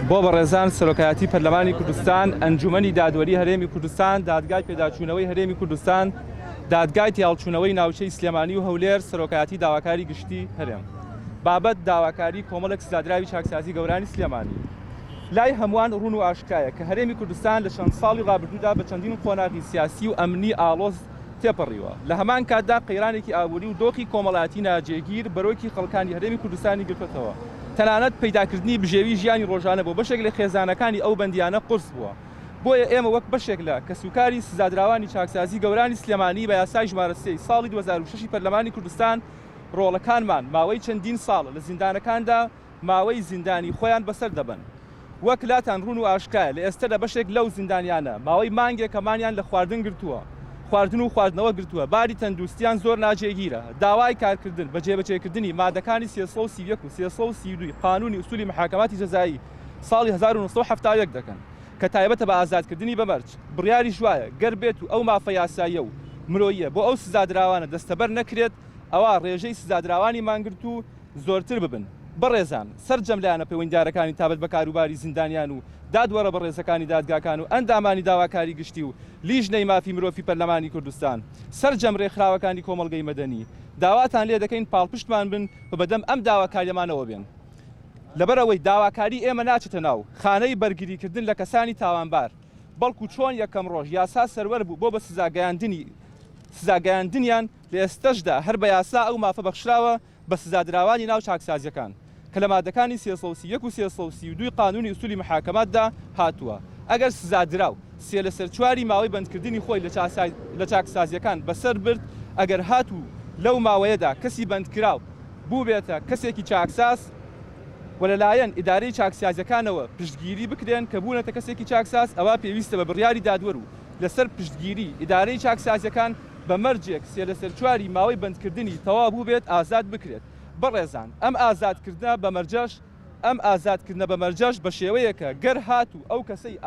بۆ بەڕێزان سەرۆکایەتی پەرلەمانی کوردستان، ئەنجومەنی دادوەری هەرێمی کوردستان، دادگای پێداچوونەوەی هەرێمی کوردستان، دادگای تێهەڵچوونەوەی ناوچەی سلێمانی و هەولێر، سەرۆکایەتی داواکاری گشتی هەرێم بابەت داواکاری کۆمەڵێک سزادراوی چاکسازی گەورانی سلێمانی. لای هەمووان ڕوون و ئاشکایە کە هەرێمی کوردستان لە چەند ساڵی ڕابردوودا بە چەندین قۆناغی سیاسی و ئەمنی ئاڵۆز تێپەڕیوە. لە هەمان کاتدا قەیرانێکی ئابووری و دۆخی کۆمەڵایەتی ناجێگیر بەرۆکی خەڵکانی هەرێمی کوردستانی گرتووەتەوە. تەنانەت پەیداکردنی بژێوی ژیانی ڕۆژانە بۆ بەشێک لە خێزانەکانی ئەو بەندیانە قورس بووە. بۆیە ئێمە وەک بەشێک لە کەسوکاری سزادراوانی چاکسازی گەورانی سلێمانی بە یاسای ژمارە 3 ساڵی 2006 پەرلەمانی کوردستان ڕۆڵەکانمان ماوەی چەندین ساڵ لە زیندانەکاندا ماوەی زیندانی خۆیان بەسەر دەبن. وەک لاتان ڕوون و ئاشکایە لە ئێستادا بەشێک لەو زیندانیانە ماوەی مانگێک کەمانیان لە خواردن گرتووە، خواردن و خواردنەوە گرتووە، باری تەندروستیان زۆر ناجێگیرە، داوای کارکردن بە جێبەجێکردنی مادەکانی 331 و 332 قانونی ئوسولی محاکەماتی جەزایی ساڵی 1970 دەکەن کە تایبەتە بە ئازادکردنی بەمەرج. بڕیاری ژوایە گەر بێت و ئەو مافە یاساییە و مرۆییە بۆ ئەو سزادراوانە دەستەبەر نەکرێت، ئەوە ڕێژەی سزادراوانی ماگرت و زۆرتر ببن. بەڕێزان سەرجەم لایەنە پەیوەندیدارەکانی تابەت بە کاروباری زیندانیان و دادوەرە بەڕێزەکانی دادگاکان و ئەندامانی داواکاری گشتی و لیژنەی مافی مرۆڤی پەرلەمانی کوردستان، سەرجەم ڕێکخراوەکانی کۆمەڵگەی مەدەنی، داواتان لێ دەکەین پاڵپشتمان بن و بەدەم ئەم داواکاریەمانەوە بێن. لەبەرەوەی داواکاری ئێمە ناچێتە ناو خانەی بەرگریکردن لە کەسانی تاوانبار، بەڵکو چۆن یەکەم ڕۆژ یاسا سەروەر بوو بۆ بە سزاگەیاندنیان لە ئێستەشدا هەر بە یاسا ئەو مافە بەخشراوە بە سزادراوانی ناو چاکسازیەکان کە لە مادەکانی 331 و 332 قانونی ئوسولی محاکەماتدا هاتووە. ئەگەر سزادراو سێ لەسەر چواری ماوەی بەندکردنی خۆی لە چاکسازیەکان بەسەر برد، ئەگەر هاتوو لەو ماوەیەدا کەسی بەندکراو بوو بێتە کەسێکی چاکساز و لەلایەن ئیدارەی چاکسازیەکانەوە پشتگیری بکرێن کە بوونەتە کەسێکی چاکساز، ئەوە پێویستە بە بڕیاری دادوەر و لەسەر پشتگیری ئیدارەی چاکسازیەکان بە مەرجێک سێ لەسەر چواری ماوەی بەندکردنی تەواو بوو بێت ئازاد بکرێت. بەڕێزان ئەم ئازادکردنە بە مەرجەش بە شێوەیەکە گەر هاتوو ئەو کەسەی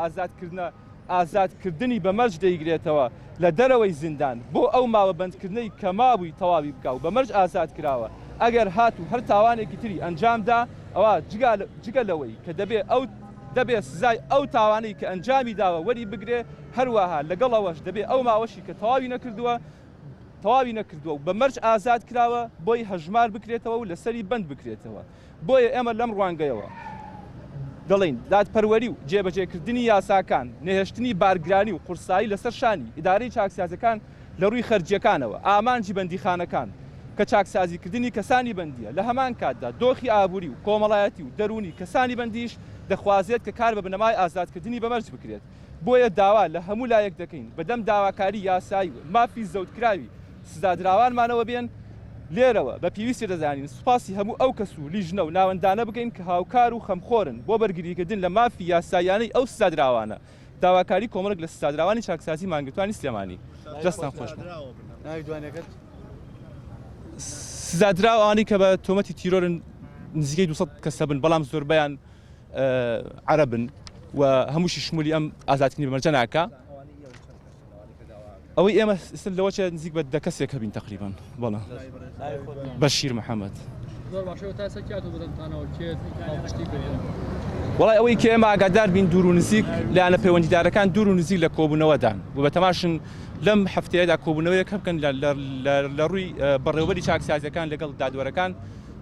ئازادکردنی بە مەرج دەیگرێتەوە لە دەرەوەی زیندان بۆ ئەو ماوە بەندکردنەی کە مابووی تەواوی بکە و بە مەرج ئازاد کراوە، ئەگەر هاتوو هەر تاوانێکی تری ئەنجامدا، ئەوە جگە لەوەی کە دەبێت سزای ئەو تاوانەی کە ئەنجامی داوە وەری بگرێ، هەروەها لەگەڵەوەش دەبێت ئەو ماوەشی کە تەواوی نەکردووە و بە مەرج ئازاد کراوە بۆی هەژمار بکرێتەوە و لەسەری بند بکرێتەوە. بۆیە ئێمە لەم ڕوانگەیەوە دەڵێن دادپەروەری و جێبەجێکردنی یاساکان، نەهێشتنی بارگرانی و قورسایی لەسەر شانی ئیدارەی چاکسازیەکان لە ڕووی خەرجیەکانەوە، ئامانجی بەندیخانەکان کە چاکسازیکردنی کەسانی بەندیە، لە هەمان کاتدا دۆخی ئابووری و کۆمەڵایەتی و دەرونی کەسانی بەندیش دەخوازێت کە کار بە بنەمای ئازادکردنی بەمەرج بکرێت. بۆیە داوا لە هەموو لایەک دەکەین بەدەم داواکاری یاسایی و مافی زەوتکراوی سزادراوانمانەوە بێن. لێرەوە بە پێویستی دەزانین سوپاسی هەموو ئەو کەس و لیژنە و ناوەندانە بگەین کە هاوکار و خەمخۆرن بۆ بەرگریکردن لە مافی یاسایانەی ئەو سزادراوانە. داواکاری کۆمەڵێک لە سزادراوانی چاکسازی مانگرتوانی سلێمانی. دەستان خۆش بن. سزادراوانی کە بە تۆمەتی تیرۆرن نزیکەی 200 کەسە بن، بەڵام زۆربەیان عەرەبن و هەمووشی شمولی ئەم ئازادکردنی بەمەرجە ناکا. ئەوەی ئێمە لەوەچە نزیک بە 10 کەسێک هەبین تقریبان. بەڵێ بەشیر محەممەد. وڵای ئەوەی کە ئێمە ئاگادار بین دوور و نزیک لایەنە پەیوەندیدارەکان دوور و نزیک لە کۆبوونەوەدان و بە تەماشن لەم هەفتەیەدا کۆبوونەوەیەک بکەن لە ڕووی بەڕێوەبەری چاکسازیەکان لەگەڵ دادوەرەکان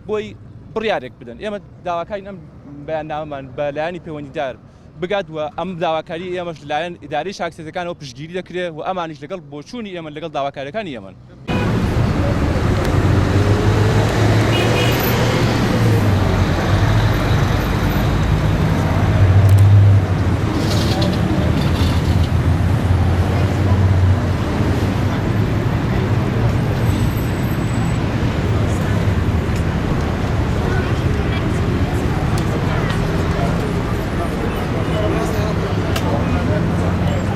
بۆی بڕیارێک بدەن. ئێمە داواکاری ئەم بەیاننامەمان بە لایەنی پەیوەندیدار بگات و ئەم داواکاری ئێمەش لایەن ئیدارەی چاکسازیەکانەوە پشتگیری دەکرێت و ئەمانیش لەگەڵ بۆچوونی ئێمە لەگەڵ داواکاریەکانی ئێمە.